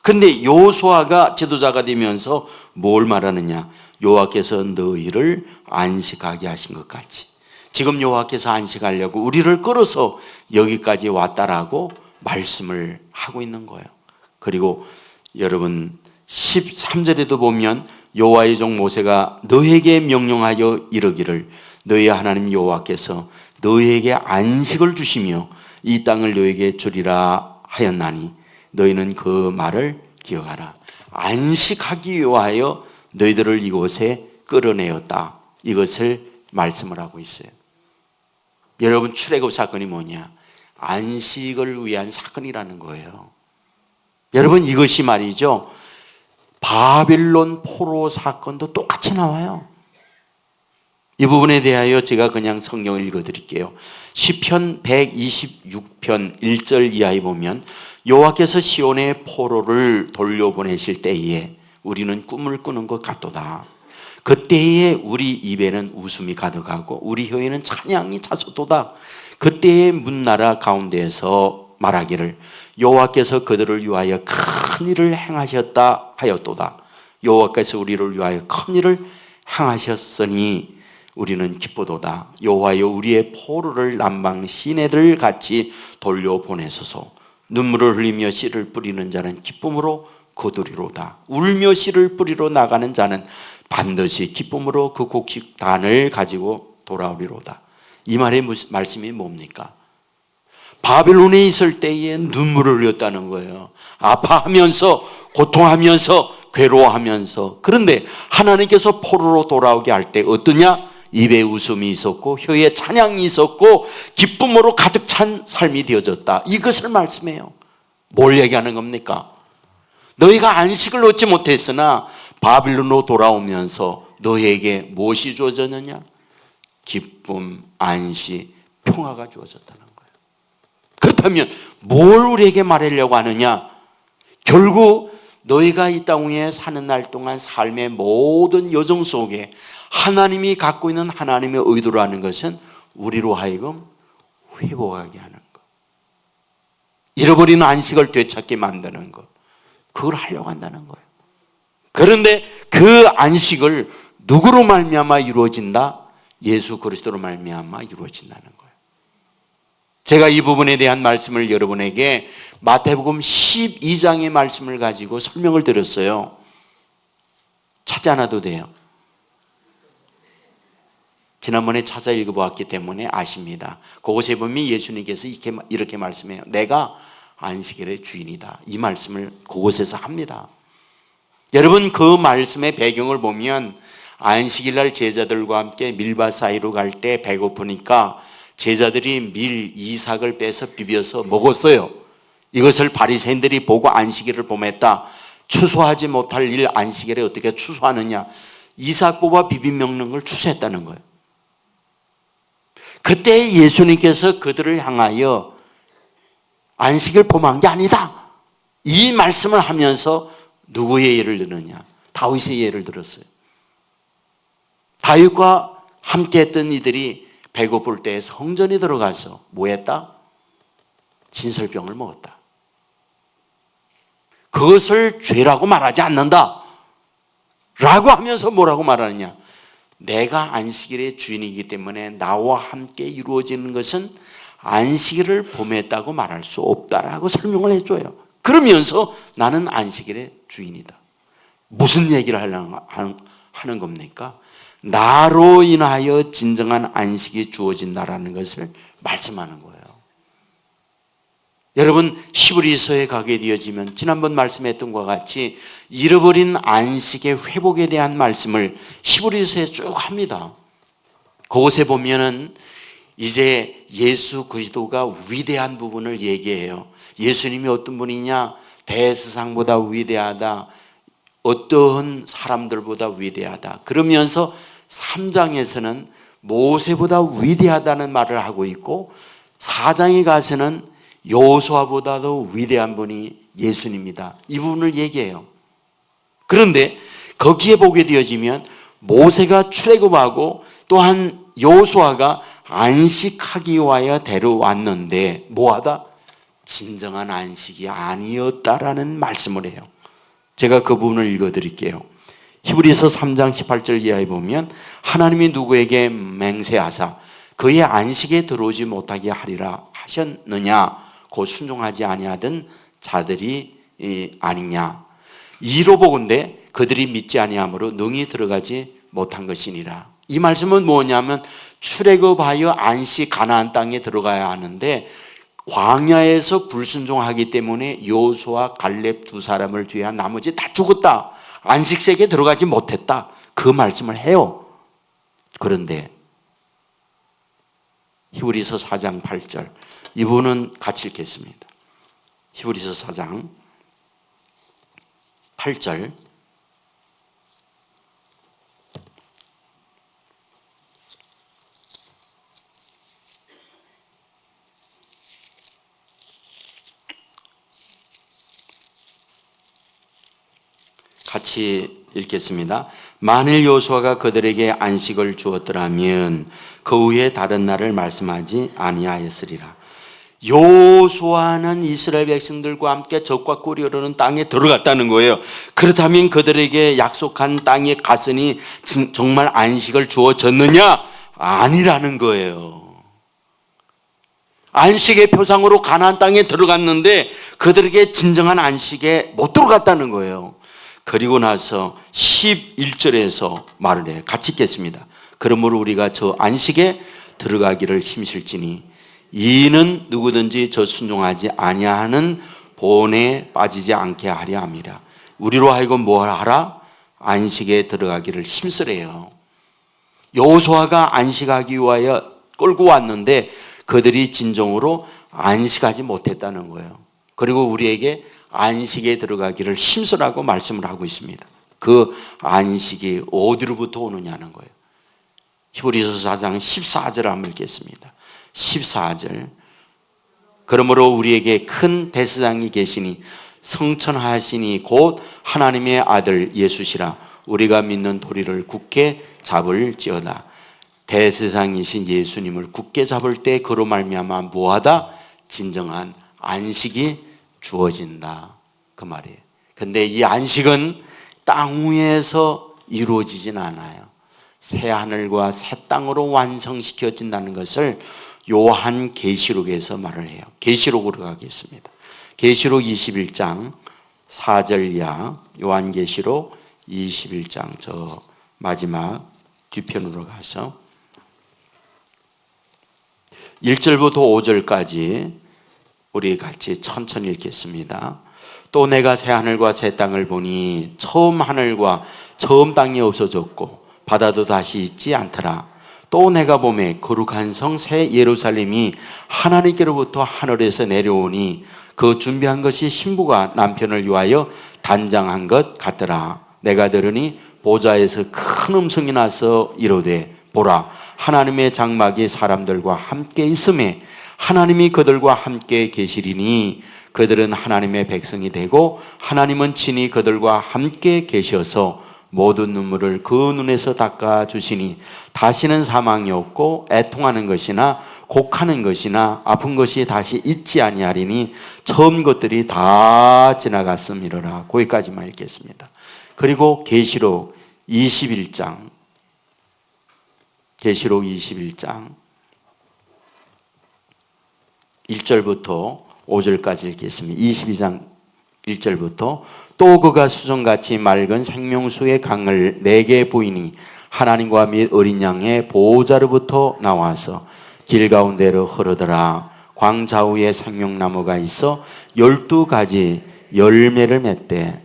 근데 여호수아가 지도자가 되면서 뭘 말하느냐? 여호와께서 너희를 안식하게 하신 것 같이 지금 여호와께서 안식하려고 우리를 끌어서 여기까지 왔다라고 말씀을 하고 있는 거예요. 그리고 여러분 13절에도 보면 여호와의 종 모세가 너에게 명령하여 이르기를 너희 하나님 여호와께서 너희에게 안식을 주시며 이 땅을 너희에게 주리라 하였나니 너희는 그 말을 기억하라. 안식하기 위하여 너희들을 이곳에 끌어내었다. 이것을 말씀을 하고 있어요. 여러분, 출애굽 사건이 뭐냐? 안식을 위한 사건이라는 거예요. 여러분, 이것이 말이죠, 바빌론 포로 사건도 똑같이 나와요. 이 부분에 대하여 제가 그냥 성경을 읽어드릴게요. 시편 126편 1절 이하에 보면 여호와께서 시온의 포로를 돌려보내실 때에 우리는 꿈을 꾸는 것 같도다. 그때에 우리 입에는 웃음이 가득하고 우리 혀에는 찬양이 차서도다. 그때의 문나라 가운데에서 말하기를 여호와께서 그들을 위하여 큰 일을 행하셨다 하였도다. 여호와께서 우리를 위하여 큰 일을 행하셨으니 우리는 기쁘도다. 여호와여 우리의 포로를 남방 시내들 같이 돌려보내소서. 눈물을 흘리며 씨를 뿌리는 자는 기쁨으로 거두리로다. 울며 씨를 뿌리러 나가는 자는 반드시 기쁨으로 그 곡식단을 가지고 돌아오리로다. 이 말의 말씀이 뭡니까? 바빌론에 있을 때에 눈물을 흘렸다는 거예요. 아파하면서 고통하면서 괴로워하면서. 그런데 하나님께서 포로로 돌아오게 할 때 어떠냐? 입에 웃음이 있었고 혀에 찬양이 있었고 기쁨으로 가득 찬 삶이 되어졌다. 이것을 말씀해요. 뭘 얘기하는 겁니까? 너희가 안식을 얻지 못했으나 바빌론으로 돌아오면서 너희에게 무엇이 주어졌느냐? 기쁨, 안식, 평화가 주어졌다는 거예요. 그렇다면 뭘 우리에게 말하려고 하느냐? 결국 너희가 이 땅 위에 사는 날 동안 삶의 모든 여정 속에 하나님이 갖고 있는 하나님의 의도라는 것은 우리로 하여금 회복하게 하는 것, 잃어버린 안식을 되찾게 만드는 것, 그걸 하려고 한다는 거예요. 그런데 그 안식을 누구로 말미암아 이루어진다? 예수 그리스도로 말미암아 이루어진다는 거예요. 제가 이 부분에 대한 말씀을 여러분에게 마태복음 12장의 말씀을 가지고 설명을 드렸어요. 찾지 않아도 돼요. 지난번에 찾아 읽어보았기 때문에 아십니다. 그곳에 보면 예수님께서 이렇게 말씀해요. 내가 안식일의 주인이다. 이 말씀을 그곳에서 합니다. 여러분, 그 말씀의 배경을 보면 안식일날 제자들과 함께 밀밭 사이로 갈 때 배고프니까 제자들이 밀 이삭을 빼서 비벼서 먹었어요. 이것을 바리새인들이 보고 안식일을 범했다. 추수하지 못할 일 안식일에 어떻게 추수하느냐. 이삭 뽑아 비빔 먹는 걸 추수했다는 거예요. 그때 예수님께서 그들을 향하여 안식을 범한 게 아니다, 이 말씀을 하면서 누구의 예를 드느냐? 다윗의 예를 들었어요. 다윗과 함께 했던 이들이 배고플 때 성전에 들어가서 뭐 했다? 진설병을 먹었다. 그것을 죄라고 말하지 않는다 라고 하면서 뭐라고 말하느냐? 내가 안식일의 주인이기 때문에 나와 함께 이루어지는 것은 안식일을 범했다고 말할 수 없다라고 설명을 해줘요. 그러면서 나는 안식일의 주인이다. 무슨 얘기를 하는 겁니까? 나로 인하여 진정한 안식이 주어진다라는 것을 말씀하는 거예요. 여러분, 히브리서에 가게 되어지면 지난번 말씀했던 것과 같이 잃어버린 안식의 회복에 대한 말씀을 히브리서에 쭉 합니다. 그곳에 보면은 이제 예수 그리스도가 위대한 부분을 얘기해요. 예수님이 어떤 분이냐? 대세상보다 위대하다. 어떠한 사람들보다 위대하다. 그러면서 3장에서는 모세보다 위대하다는 말을 하고 있고 4장에 가서는 여호수아보다도 위대한 분이 예수님이다. 이 부분을 얘기해요. 그런데 거기에 보게 되어지면 모세가 출애굽하고 또한 여호수아가 안식하기 위하여 데려왔는데 뭐하다? 진정한 안식이 아니었다라는 말씀을 해요. 제가 그 부분을 읽어드릴게요. 히브리서 3장 18절 이하에 보면 하나님이 누구에게 맹세하사 그의 안식에 들어오지 못하게 하리라 하셨느냐? 곧 순종하지 아니하던 자들이 아니냐? 이로 보건대 그들이 믿지 아니함으로 능히 들어가지 못한 것이니라. 이 말씀은 뭐냐면 출애굽하여 안식 가나안 땅에 들어가야 하는데 광야에서 불순종하기 때문에 여호수아 갈렙 두 사람을 제외한 나머지 다 죽었다. 안식세에 들어가지 못했다. 그 말씀을 해요. 그런데 히브리서 4장 8절 이 부분은 같이 읽겠습니다. 히브리서 4장 8절 같이 읽겠습니다. 만일 여호수아가 그들에게 안식을 주었더라면 그 후에 다른 날을 말씀하지 아니하였으리라. 여호수아는 이스라엘 백성들과 함께 적과 꿀이 흐르는 땅에 들어갔다는 거예요. 그렇다면 그들에게 약속한 땅에 갔으니 정말 안식을 주어졌느냐? 아니라는 거예요. 안식의 표상으로 가나안 땅에 들어갔는데 그들에게 진정한 안식에 못 들어갔다는 거예요. 그리고 나서 11절에서 말을 해요. 같이 읽겠습니다. 그러므로 우리가 저 안식에 들어가기를 힘실지니 이는 누구든지 저 순종하지 아니하는 본에 빠지지 않게 하려 함이라. 우리로 하여금 뭘 하라? 안식에 들어가기를 힘쓰래요. 여호수아가 안식하기 위하여 끌고 왔는데 그들이 진정으로 안식하지 못했다는 거예요. 그리고 우리에게 안식에 들어가기를 힘쓰라고 말씀을 하고 있습니다. 그 안식이 어디로부터 오느냐는 거예요. 히브리서 4장 14절 한번 읽겠습니다. 14절 그러므로 우리에게 큰 대제사장이 계시니 성천하시니 곧 하나님의 아들 예수시라. 우리가 믿는 도리를 굳게 잡을지어다. 대세상이신 예수님을 굳게 잡을 때 그로 말미암아 무하다? 진정한 안식이 주어진다. 그 말이에요. 근데 이 안식은 땅 위에서 이루어지진 않아요. 새 하늘과 새 땅으로 완성시켜진다는 것을 요한 계시록에서 말을 해요. 계시록으로 가겠습니다. 계시록 21장 4절 이하, 요한계시록 21장 저 마지막 뒤편으로 가서 1절부터 5절까지 우리 같이 천천히 읽겠습니다. 또 내가 새 하늘과 새 땅을 보니 처음 하늘과 처음 땅이 없어졌고 바다도 다시 있지 않더라. 또 내가 보매 거룩한 성 새 예루살렘이 하나님께로부터 하늘에서 내려오니 그 준비한 것이 신부가 남편을 위하여 단장한 것 같더라. 내가 들으니 보좌에서 큰 음성이 나서 이르되 보라, 하나님의 장막이 사람들과 함께 있음에 하나님이 그들과 함께 계시리니 그들은 하나님의 백성이 되고 하나님은 친히 그들과 함께 계셔서 모든 눈물을 그 눈에서 닦아주시니 다시는 사망이 없고 애통하는 것이나 곡하는 것이나 아픈 것이 다시 있지 아니하리니 처음 것들이 다 지나갔음이로라. 거기까지만 읽겠습니다. 그리고 계시록 21장 1절부터 5절까지 읽겠습니다. 22장 1절부터 또 그가 수정같이 맑은 생명수의 강을 내게 보이니 하나님과 및 어린 양의 보호자로부터 나와서 길 가운데로 흐르더라. 광 좌우에 생명나무가 있어 12가지 열매를 맺되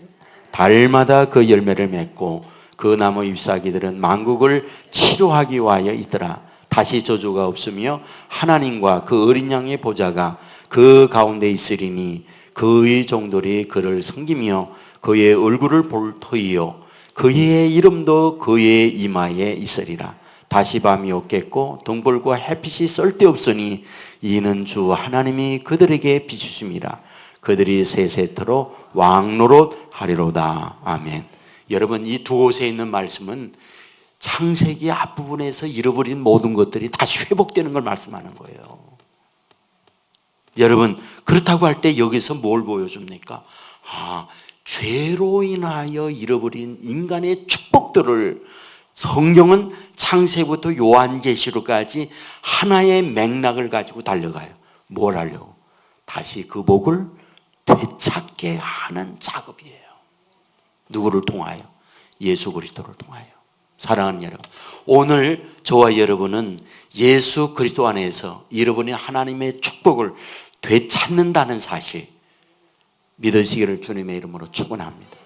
달마다 그 열매를 맺고 그 나무 잎사귀들은 만국을 치료하기 위하여 있더라. 다시 저주가 없으며 하나님과 그 어린 양의 보좌가 그 가운데 있으리니 그의 종들이 그를 섬기며 그의 얼굴을 볼 터이요 그의 이름도 그의 이마에 있으리라. 다시 밤이 없겠고 등불과 햇빛이 쓸데없으니 이는 주 하나님이 그들에게 비추심이라. 그들이 세세토록 왕노릇 하리로다. 아멘. 여러분, 이 두 곳에 있는 말씀은 창세기 앞부분에서 잃어버린 모든 것들이 다시 회복되는 걸 말씀하는 거예요. 여러분, 그렇다고 할 때 여기서 뭘 보여줍니까? 죄로 인하여 잃어버린 인간의 축복들을 성경은 창세부터 요한계시록까지 하나의 맥락을 가지고 달려가요. 뭘 하려고? 다시 그 복을 되찾게 하는 작업이에요. 누구를 통하여? 예수 그리스도를 통하여. 사랑하는 여러분, 오늘 저와 여러분은 예수 그리스도 안에서 잃어버린 하나님의 축복을 되찾는다는 사실 믿으시기를 주님의 이름으로 축원합니다.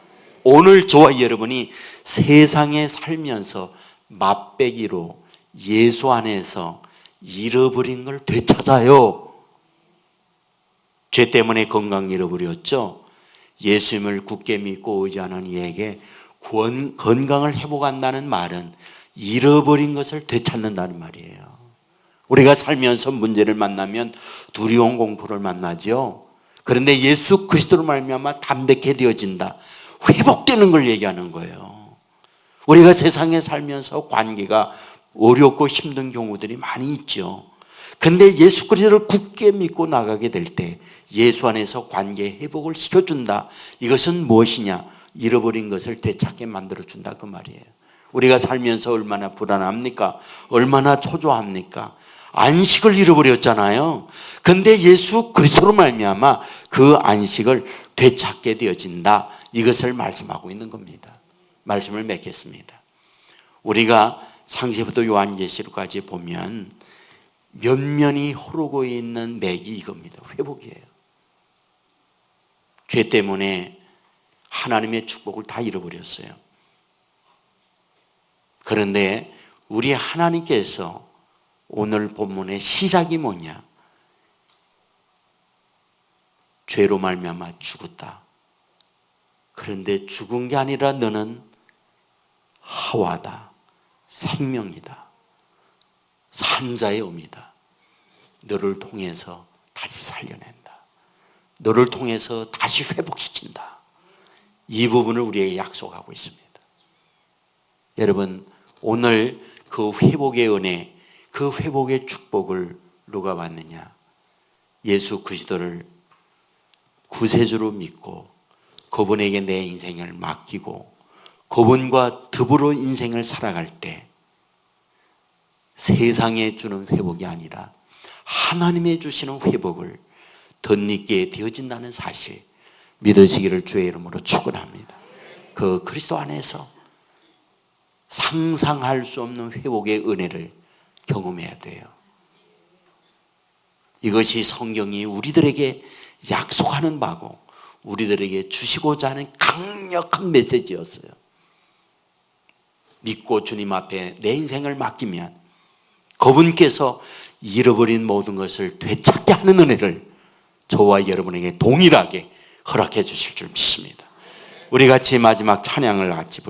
오늘 저와 여러분이 세상에 살면서 맛배기로 예수 안에서 잃어버린 걸 되찾아요. 죄 때문에 건강 잃어버렸죠. 예수님을 굳게 믿고 의지하는 이에게 건강을 회복한다는 말은 잃어버린 것을 되찾는다는 말이에요. 우리가 살면서 문제를 만나면 두려움 공포를 만나죠. 그런데 예수 그리스도로 말미암아 담대케 되어진다, 회복되는 걸 얘기하는 거예요. 우리가 세상에 살면서 관계가 어렵고 힘든 경우들이 많이 있죠. 근데 예수 그리스도를 굳게 믿고 나가게 될 때 예수 안에서 관계 회복을 시켜준다. 이것은 무엇이냐? 잃어버린 것을 되찾게 만들어준다, 그 말이에요. 우리가 살면서 얼마나 불안합니까? 얼마나 초조합니까? 안식을 잃어버렸잖아요. 근데 예수 그리스도로 말미암아 그 안식을 되찾게 되어진다. 이것을 말씀하고 있는 겁니다. 말씀을 맺겠습니다. 우리가 창세부터 요한계시록까지 보면 면면이 흐르고 있는 맥이 이겁니다. 회복이에요. 죄 때문에 하나님의 축복을 다 잃어버렸어요. 그런데 우리 하나님께서 오늘 본문의 시작이 뭐냐? 죄로 말미암아 죽었다. 그런데 죽은 게 아니라 너는 하와다, 생명이다, 산자의 의미다. 너를 통해서 다시 살려낸다. 너를 통해서 다시 회복시킨다. 이 부분을 우리에게 약속하고 있습니다. 여러분, 오늘 그 회복의 은혜, 그 회복의 축복을 누가 받느냐? 예수 그리스도를 구세주로 믿고 그분에게 내 인생을 맡기고 그분과 더불어 인생을 살아갈 때 세상에 주는 회복이 아니라 하나님의 주시는 회복을 덧입게 되어진다는 사실 믿으시기를 주의 이름으로 축원합니다. 그 그리스도 안에서 상상할 수 없는 회복의 은혜를 경험해야 돼요. 이것이 성경이 우리들에게 약속하는 바고 우리들에게 주시고자 하는 강력한 메시지였어요. 믿고 주님 앞에 내 인생을 맡기면 그분께서 잃어버린 모든 것을 되찾게 하는 은혜를 저와 여러분에게 동일하게 허락해 주실 줄 믿습니다. 우리 같이 마지막 찬양을 같이 부르겠습니다.